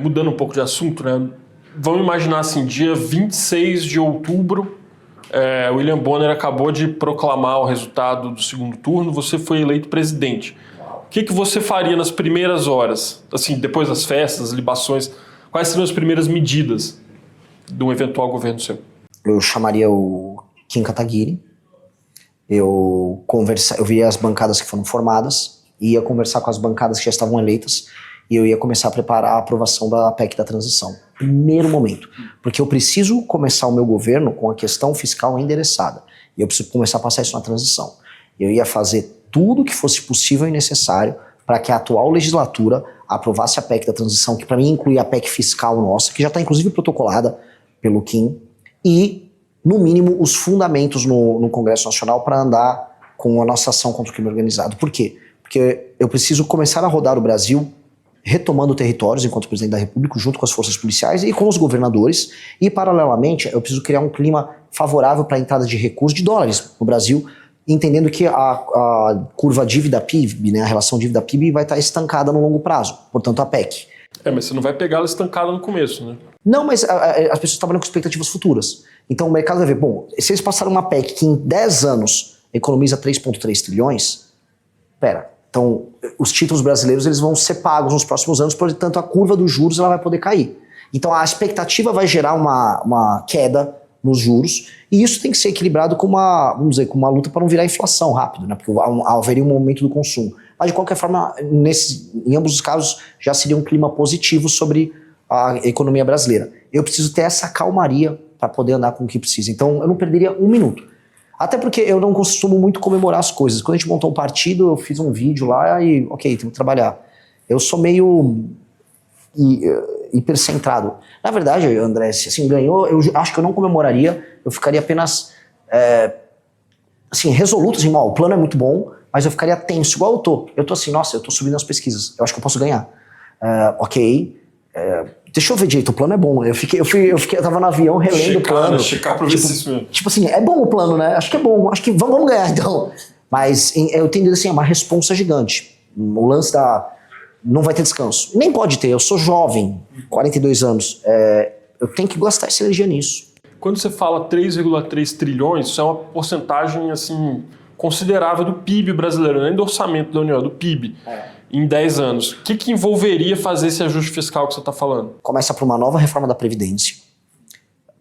Mudando um pouco de assunto, né? Vamos imaginar assim, dia 26 de outubro, William Bonner acabou de proclamar o resultado do segundo turno, você foi eleito presidente. O que você faria nas primeiras horas? Assim, depois das festas, das libações, quais seriam as primeiras medidas de um eventual governo seu? Eu chamaria o Kim Kataguiri, eu via as bancadas que foram formadas, ia conversar com as bancadas que já estavam eleitas, e eu ia começar a preparar a aprovação da PEC da transição. Primeiro momento. Porque eu preciso começar o meu governo com a questão fiscal endereçada. E eu preciso começar a passar isso na transição. Eu ia fazer tudo o que fosse possível e necessário para que a atual legislatura aprovasse a PEC da transição, que para mim inclui a PEC fiscal nossa, que já está inclusive protocolada pelo Kim, e, no mínimo, os fundamentos no Congresso Nacional para andar com a nossa ação contra o crime organizado. Por quê? Porque eu preciso começar a rodar o Brasil retomando territórios enquanto presidente da República, junto com as forças policiais e com os governadores, e paralelamente eu preciso criar um clima favorável para a entrada de recursos de dólares no Brasil, entendendo que a curva dívida-PIB, né, a relação dívida-PIB vai estar estancada no longo prazo, portanto a PEC. Mas você não vai pegá-la estancada no começo, né? Não, mas as pessoas trabalham com expectativas futuras. Então o mercado vai ver, bom, se eles passaram uma PEC que em 10 anos economiza 3,3 trilhões, então os títulos brasileiros eles vão ser pagos nos próximos anos, portanto a curva dos juros ela vai poder cair. Então a expectativa vai gerar uma queda nos juros, e isso tem que ser equilibrado com uma luta para não virar inflação rápido, né? Porque haveria um momento do consumo. Mas de qualquer forma, em ambos os casos, já seria um clima positivo sobre a economia brasileira. Eu preciso ter essa calmaria para poder andar com o que precisa. Então eu não perderia um minuto. Até porque eu não costumo muito comemorar as coisas. Quando a gente montou um partido, eu fiz um vídeo lá e, ok, tenho que trabalhar. Eu sou meio hipercentrado. Na verdade, André, se assim, ganhou, eu acho que eu não comemoraria, eu ficaria apenas resoluto, assim, o plano é muito bom, mas eu ficaria tenso, igual eu tô. Eu tô assim, nossa, eu tô subindo nas pesquisas, eu acho que eu posso ganhar. Deixa eu ver direito, o plano é bom. Eu tava no avião relendo o plano. Checar pra ver se isso mesmo. Tipo assim, é bom o plano, né? Acho que é bom, acho que vamos ganhar então. Mas eu entendo assim, é uma responsa gigante. O lance não vai ter descanso. Nem pode ter, eu sou jovem, 42 anos. Eu tenho que gastar essa energia nisso. Quando você fala 3,3 trilhões, isso é uma porcentagem assim, considerável do PIB brasileiro, nem do orçamento da União, do PIB. Em 10 anos. O que envolveria fazer esse ajuste fiscal que você está falando? Começa por uma nova reforma da Previdência,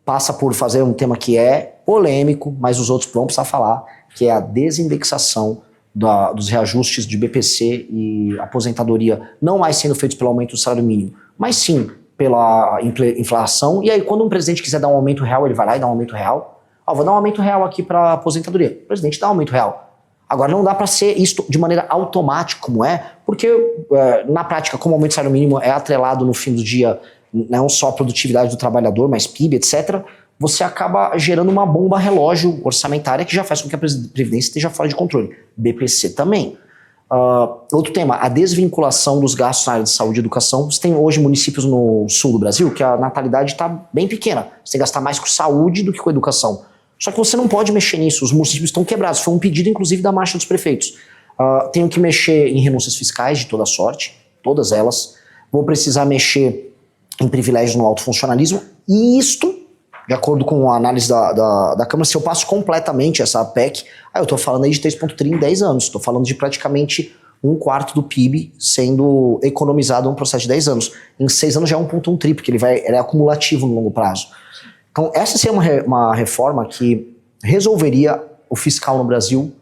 passa por fazer um tema que é polêmico, mas os outros vão precisar falar, que é a desindexação dos reajustes de BPC e aposentadoria, não mais sendo feitos pelo aumento do salário mínimo, mas sim pela inflação. E aí quando um presidente quiser dar um aumento real, ele vai lá e dá um aumento real. Vou dar um aumento real aqui para aposentadoria. O presidente dá um aumento real. Agora não dá para ser isso de maneira automática como porque na prática, como o aumento do salário mínimo é atrelado no fim do dia, não só a produtividade do trabalhador, mas PIB, etc., você acaba gerando uma bomba relógio orçamentária que já faz com que a Previdência esteja fora de controle. BPC também. Outro tema, a desvinculação dos gastos na área de saúde e educação. Você tem hoje municípios no sul do Brasil que a natalidade está bem pequena. Você tem que gastar mais com saúde do que com educação. Só que você não pode mexer nisso, os municípios estão quebrados. Foi um pedido, inclusive, da Marcha dos Prefeitos. Tenho que mexer em renúncias fiscais de toda sorte, todas elas. Vou precisar mexer em privilégios no alto funcionalismo. E isto, de acordo com a análise da Câmara, se eu passo completamente essa PEC, eu estou falando aí de 3,3 em 10 anos. Estou falando de praticamente 1/4 do PIB sendo economizado em um processo de 10 anos. Em 6 anos já é 1,1 tri, porque ele é acumulativo no longo prazo. Então, essa seria uma reforma que resolveria o fiscal no Brasil,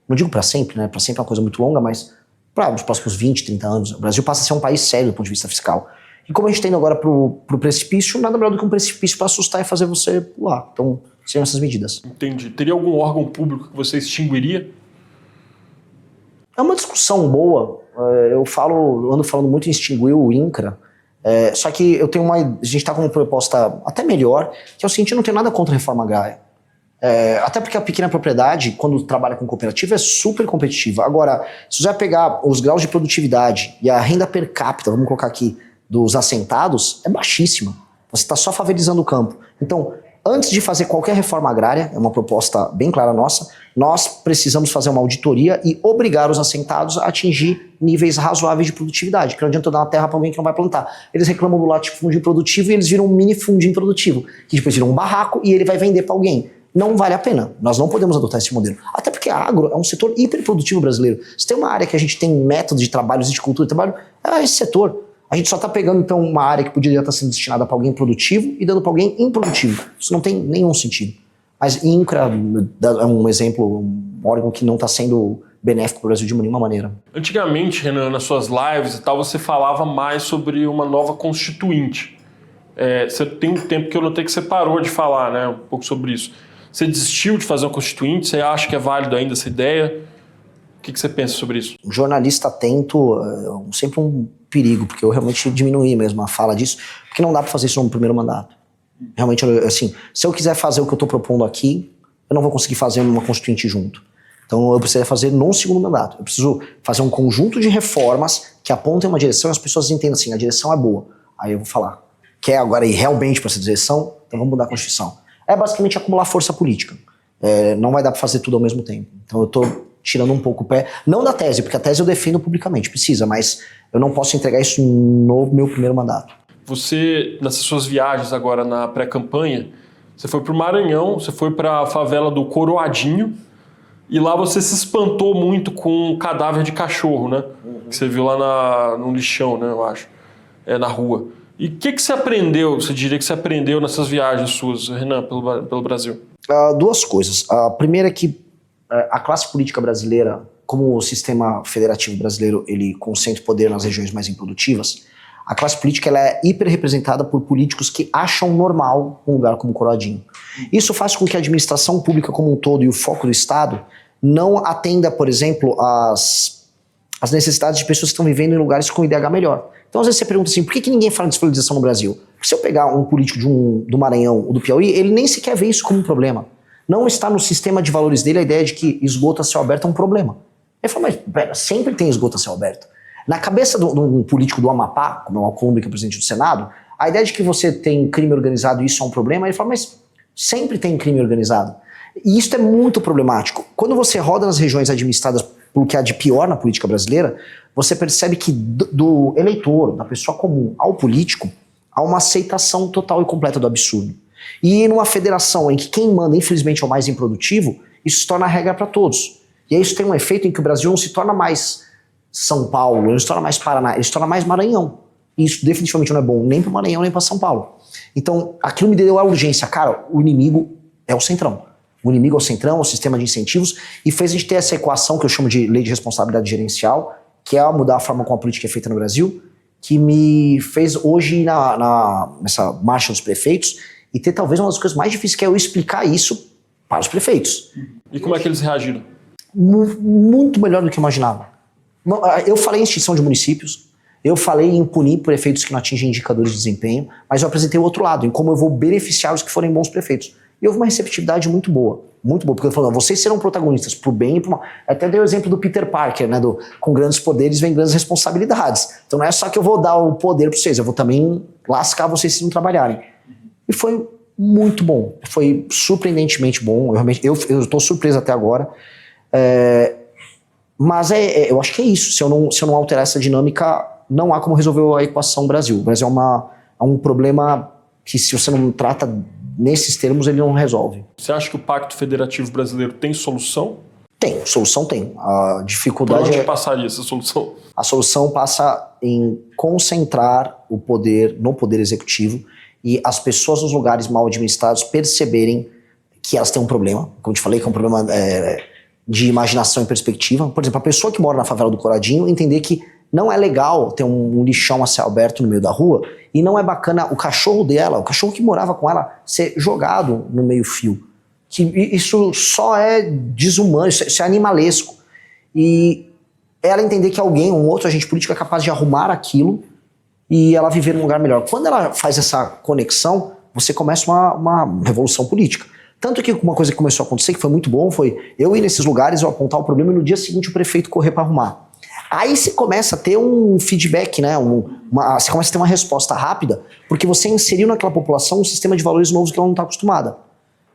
não digo para sempre, né? Para sempre é uma coisa muito longa, mas para os próximos 20, 30 anos, o Brasil passa a ser um país sério do ponto de vista fiscal. E como a gente tem indo agora pro precipício, nada melhor do que um precipício para assustar e fazer você pular. Então, seriam essas medidas. Entendi. Teria algum órgão público que você extinguiria? É uma discussão boa. Eu ando falando muito em extinguir o INCRA. Só que a gente está com uma proposta até melhor, que é o seguinte: eu não tenho nada contra a reforma agrária. Até porque a pequena propriedade, quando trabalha com cooperativa, é super competitiva. Agora, se você vai pegar os graus de produtividade e a renda per capita, vamos colocar aqui, dos assentados, é baixíssima. Você está só favelizando o campo. Então, antes de fazer qualquer reforma agrária, é uma proposta bem clara nossa, nós precisamos fazer uma auditoria e obrigar os assentados a atingir níveis razoáveis de produtividade, que não adianta eu dar uma terra para alguém que não vai plantar. Eles reclamam do latifúndio improdutivo e eles viram um mini fundio improdutivo, que depois viram um barraco e ele vai vender para alguém. Não vale a pena. Nós não podemos adotar esse modelo. Até porque a agro é um setor hiperprodutivo brasileiro. Se tem uma área que a gente tem métodos de trabalho, de cultura de trabalho, é esse setor. A gente só está pegando, então, uma área que poderia estar sendo destinada para alguém produtivo e dando para alguém improdutivo. Isso não tem nenhum sentido. Mas INCRA é um exemplo, um órgão que não está sendo benéfico para o Brasil de nenhuma maneira. Antigamente, Renan, nas suas lives e tal, você falava mais sobre uma nova constituinte. Você tem um tempo que eu notei que você parou de falar, né, um pouco sobre isso. Você desistiu de fazer uma constituinte? Você acha que é válido ainda essa ideia? O que você pensa sobre isso? Um jornalista atento é sempre um perigo, porque eu realmente diminuí mesmo a fala disso, porque não dá para fazer isso no primeiro mandato. Realmente, assim, se eu quiser fazer o que eu estou propondo aqui, eu não vou conseguir fazer uma constituinte junto. Então eu preciso fazer no segundo mandato. Eu preciso fazer um conjunto de reformas que apontem uma direção e as pessoas entendam assim, a direção é boa. Aí eu vou falar, quer agora ir realmente para essa direção? Então vamos mudar a Constituição. É basicamente acumular força política. Não vai dar para fazer tudo ao mesmo tempo. Então eu estou tirando um pouco o pé, não da tese, porque a tese eu defendo publicamente, precisa, mas eu não posso entregar isso no meu primeiro mandato. Você, nessas suas viagens agora na pré-campanha, você foi para o Maranhão, você foi para a favela do Coroadinho, e lá você se espantou muito com um cadáver de cachorro, né? Que você viu lá no lixão, né, eu acho, na rua. E o que você aprendeu, você diria que você aprendeu nessas viagens suas, Renan, pelo Brasil? Duas coisas. A primeira é que a classe política brasileira, como o sistema federativo brasileiro, ele concentra poder nas regiões mais improdutivas, a classe política ela é hiperrepresentada por políticos que acham normal um lugar como Coroadinho. Isso faz com que a administração pública como um todo e o foco do Estado não atenda, por exemplo, as necessidades de pessoas que estão vivendo em lugares com IDH melhor. Então, às vezes você pergunta assim, por que ninguém fala de desvalorização no Brasil? Porque se eu pegar um político do Maranhão ou do Piauí, ele nem sequer vê isso como um problema. Não está no sistema de valores dele a ideia de que esgoto a céu aberto é um problema. Ele fala, mas pera, sempre tem esgoto a céu aberto. Na cabeça de um político do Amapá, como é o Alcolumbre, que é presidente do Senado, a ideia de que você tem crime organizado e isso é um problema, ele fala, mas sempre tem crime organizado. E isso é muito problemático. Quando você roda nas regiões administradas pelo que há de pior na política brasileira, você percebe que do eleitor, da pessoa comum ao político, há uma aceitação total e completa do absurdo. E numa federação em que quem manda, infelizmente, é o mais improdutivo, isso se torna a regra para todos. E aí isso tem um efeito em que o Brasil não se torna mais São Paulo, não se torna mais Paraná, ele se torna mais Maranhão. E isso definitivamente não é bom nem para Maranhão, nem para São Paulo. Então, aquilo me deu a urgência. Cara, o inimigo é o Centrão. O inimigo é o Centrão, é o sistema de incentivos, e fez a gente ter essa equação que eu chamo de lei de responsabilidade gerencial, que é mudar a forma como a política é feita no Brasil, que me fez hoje nessa marcha dos prefeitos e ter talvez uma das coisas mais difíceis, que é eu explicar isso para os prefeitos. E como é que eles reagiram? Muito melhor do que eu imaginava. Eu falei em extinção de municípios, eu falei em punir prefeitos que não atingem indicadores de desempenho, mas eu apresentei o outro lado, em como eu vou beneficiar os que forem bons prefeitos. E houve uma receptividade muito boa, porque eu falei, vocês serão protagonistas pro bem e pro mal. Até dei o exemplo do Peter Parker, né, com grandes poderes vem grandes responsabilidades. Então não é só que eu vou dar o poder para vocês, eu vou também lascar vocês se não trabalharem. E foi muito bom, foi surpreendentemente bom, eu estou surpreso até agora. Mas eu acho que é isso, se eu não alterar essa dinâmica, não há como resolver a equação Brasil. O Brasil é um problema que, se você não trata nesses termos, ele não resolve. Você acha que o Pacto Federativo Brasileiro tem solução? Tem, solução tem. A dificuldade Por onde passaria essa solução? A solução passa em concentrar o poder no poder executivo e as pessoas nos lugares mal administrados perceberem que elas têm um problema, como eu te falei, que é um problema de imaginação e perspectiva. Por exemplo, a pessoa que mora na favela do Coradinho entender que não é legal ter um lixão a céu aberto no meio da rua e não é bacana o cachorro dela, o cachorro que morava com ela, ser jogado no meio-fio. Que isso só é desumano, isso é animalesco. E ela entender que alguém, um outro agente político é capaz de arrumar aquilo e ela viver num lugar melhor. Quando ela faz essa conexão, você começa uma revolução política. Tanto que uma coisa que começou a acontecer, que foi muito bom, foi eu ir nesses lugares, eu apontar o problema e no dia seguinte o prefeito correr para arrumar. Aí você começa a ter um feedback, né? Você começa a ter uma resposta rápida, porque você inseriu naquela população um sistema de valores novos que ela não está acostumada.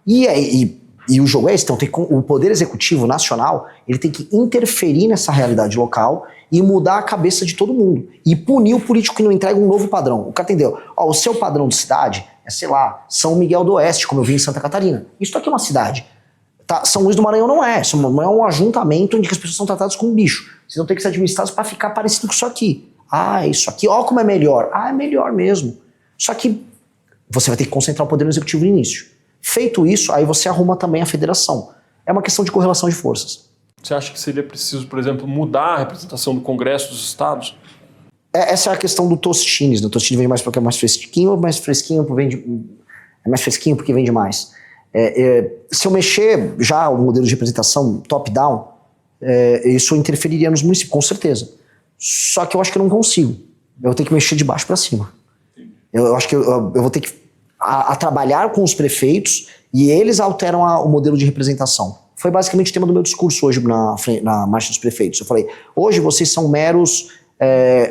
E E o jogo é esse, então o Poder Executivo Nacional, ele tem que interferir nessa realidade local e mudar a cabeça de todo mundo. E punir o político que não entrega um novo padrão. O cara entendeu? Ó, o seu padrão de cidade é, sei lá, São Miguel do Oeste, como eu vi em Santa Catarina. Isso aqui é uma cidade. Tá? São Luís do Maranhão não é. São Maranhão é um ajuntamento onde as pessoas são tratadas como bicho. Vocês vão ter que ser administrados para ficar parecido com isso aqui. Ah, isso aqui, ó como é melhor. Ah, é melhor mesmo. Só que você vai ter que concentrar o Poder Executivo no início. Feito isso, aí você arruma também a federação. É uma questão de correlação de forças. Você acha que seria preciso, por exemplo, mudar a representação do Congresso dos Estados? Essa é a questão do Tostines. O Tostines vende mais porque é mais fresquinho, ou mais fresquinho é mais fresquinho porque vende mais. Se eu mexer já o modelo de representação top-down, isso interferiria nos municípios, com certeza. Só que eu acho que eu não consigo. Eu vou ter que mexer de baixo para cima. Eu acho que eu vou ter que a trabalhar com os prefeitos e eles alteram o modelo de representação. Foi basicamente o tema do meu discurso hoje na Marcha dos Prefeitos. Eu falei, hoje vocês são meros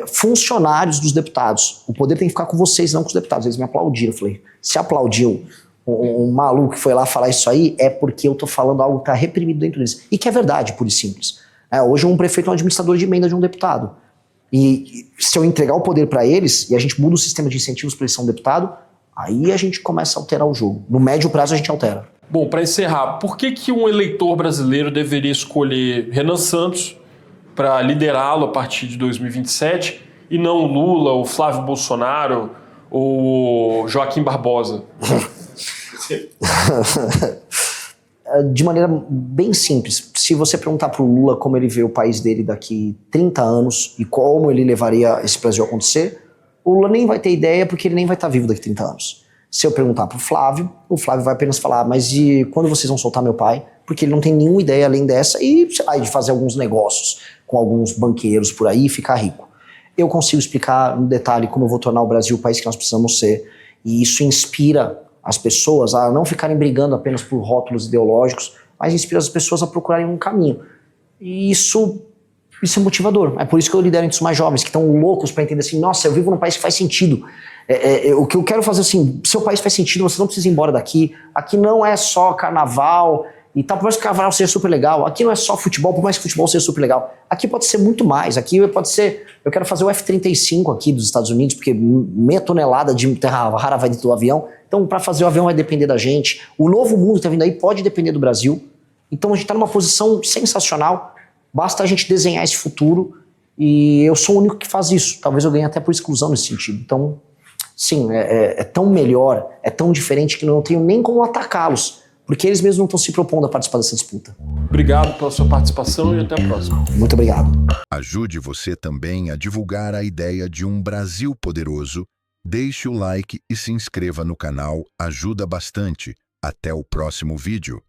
funcionários dos deputados. O poder tem que ficar com vocês, não com os deputados. Eles me aplaudiram. Eu falei, se aplaudiu um maluco que foi lá falar isso aí, é porque eu tô falando algo que está reprimido dentro deles. E que é verdade, pura e simples. Hoje um prefeito é um administrador de emenda de um deputado. E se eu entregar o poder para eles, e a gente muda o sistema de incentivos para eles ser um deputado, aí a gente começa a alterar o jogo. No médio prazo a gente altera. Bom, para encerrar, por que um eleitor brasileiro deveria escolher Renan Santos para liderá-lo a partir de 2027 e não Lula, ou Flávio Bolsonaro, ou Joaquim Barbosa? De maneira bem simples. Se você perguntar para o Lula como ele vê o país dele daqui 30 anos e como ele levaria esse Brasil a acontecer, o Lula nem vai ter ideia porque ele nem vai estar vivo daqui 30 anos. Se eu perguntar pro Flávio, o Flávio vai apenas falar, mas e quando vocês vão soltar meu pai? Porque ele não tem nenhuma ideia além dessa e, sei lá, de fazer alguns negócios com alguns banqueiros por aí e ficar rico. Eu consigo explicar no detalhe como eu vou tornar o Brasil o país que nós precisamos ser, e isso inspira as pessoas a não ficarem brigando apenas por rótulos ideológicos, mas inspira as pessoas a procurarem um caminho. E isso é motivador. É por isso que eu lidero entre os mais jovens, que estão loucos para entender assim, nossa, eu vivo num país que faz sentido. O que eu quero fazer assim, seu país faz sentido, você não precisa ir embora daqui. Aqui não é só carnaval e tal, por mais que o carnaval seja super legal. Aqui não é só futebol, por mais que o futebol seja super legal. Aqui pode ser muito mais. Aqui pode ser, eu quero fazer o F-35 aqui dos Estados Unidos, porque meia tonelada de terra rara vai dentro do avião. Então, para fazer o avião vai depender da gente. O novo mundo que está vindo aí pode depender do Brasil. Então, a gente está numa posição sensacional. Basta a gente desenhar esse futuro e eu sou o único que faz isso. Talvez eu ganhe até por exclusão nesse sentido. Então, sim, é tão melhor, é tão diferente que eu não tenho nem como atacá-los, porque eles mesmos não estão se propondo a participar dessa disputa. Obrigado pela sua participação e até a próxima. Muito obrigado. Ajude você também a divulgar a ideia de um Brasil poderoso. Deixe o like e se inscreva no canal, ajuda bastante. Até o próximo vídeo.